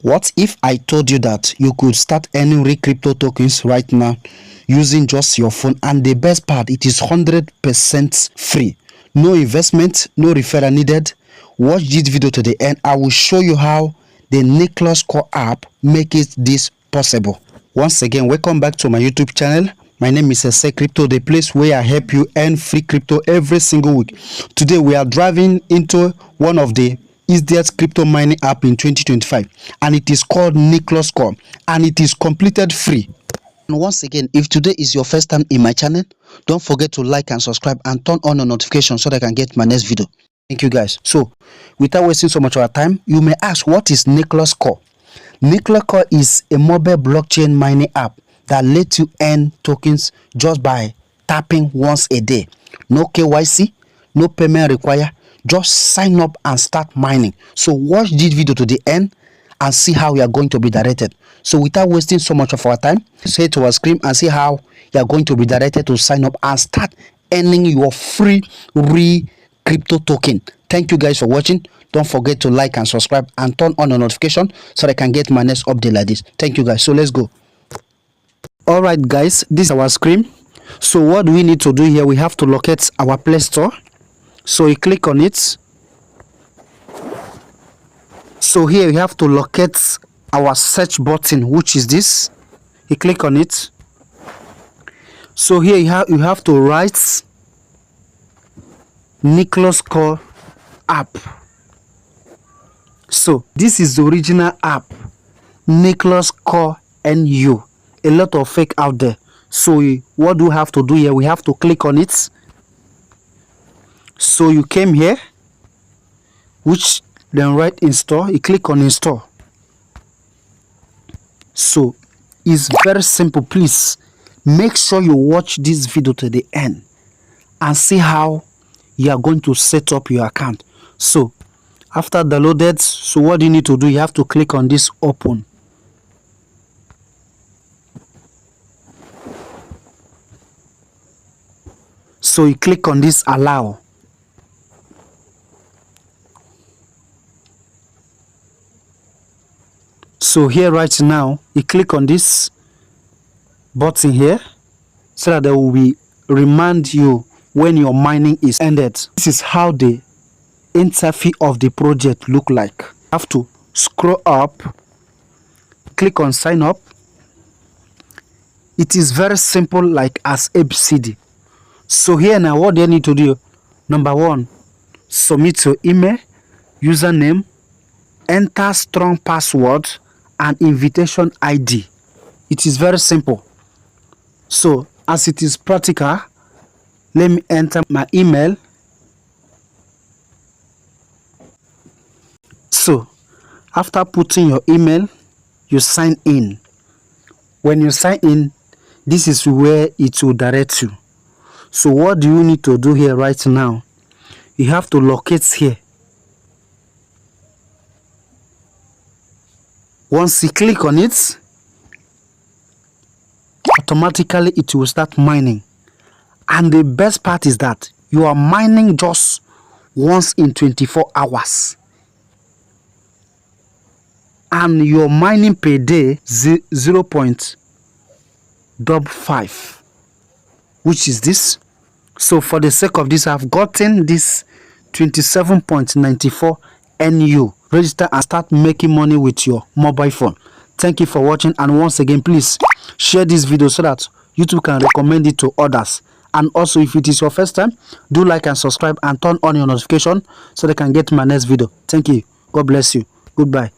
What if I told you that you could start earning real crypto tokens right now using just your phone? And the best part, it is 100% free. No investment, no referral needed. Watch this video to the end. I will show you how the Nucleus Core App makes this possible. Once again, welcome back to my YouTube channel. My name is Crypto, the place where I help you earn free crypto every single week. Today we are driving into one of the easiest crypto mining app in 2025, and it is called Nucleus Core, and it is completed free. And once again, if today is your first time in my channel, don't forget to like and subscribe and turn on the notification so that I can get my next video. Thank you guys. So without wasting so much of our time, you may ask, what is Nucleus Core? Nucleus Core is a mobile blockchain mining app that lets you earn tokens just by tapping once a day. No KYC, no payment required. Just sign up and start mining. So watch this video to the end and see how you are going to be directed. So without wasting so much of our time, say to our screen and see how you are going to be directed to sign up and start earning your free crypto token. Thank you guys for watching. Don't forget to like and subscribe and turn on the notification so that I can get my next update like this. Thank you guys. So let's go. All right guys, this is our screen. So what do we need to do here? We have to locate our Play Store. So you click on it. So here you have to locate our search button, which is this. You click on it. So here you have to write Nucleus Core App. So this is the original app, Nucleus Core NU. A lot of fake out there. So what do we have to do here? We have to click on it. So you came here, which then right install. You click on install. So it's very simple. Please make sure you watch this video to the end and see how you are going to set up your account. So after downloaded, so what do you need to do? You have to click on this open. So you click on this allow. So here right now, you click on this button here so that they will remind you when your mining is ended. This is how the interface of the project look like. You have to scroll up, click on sign up. It is very simple, like as ABCD. So here now, what do you need to do? Number one, submit your email, username, enter strong password and invitation ID. It is very simple. So as it is practical, let me enter my email. So after putting your email, you sign in. When you sign in, this is where it will direct you. So what do you need to do here right now? You have to locate here. Once you click on it, automatically it will start mining. And the best part is that you are mining just once in 24 hours. And your mining per day 0.55, which is this. So for the sake of this, I've gotten this 27.94 NU. Register and start making money with your mobile phone. Thank you for watching, and once again, please share this video so that YouTube can recommend it to others. And also, if it is your first time, do like and subscribe and turn on your notification so they can get my next video. Thank you. God bless you. Goodbye.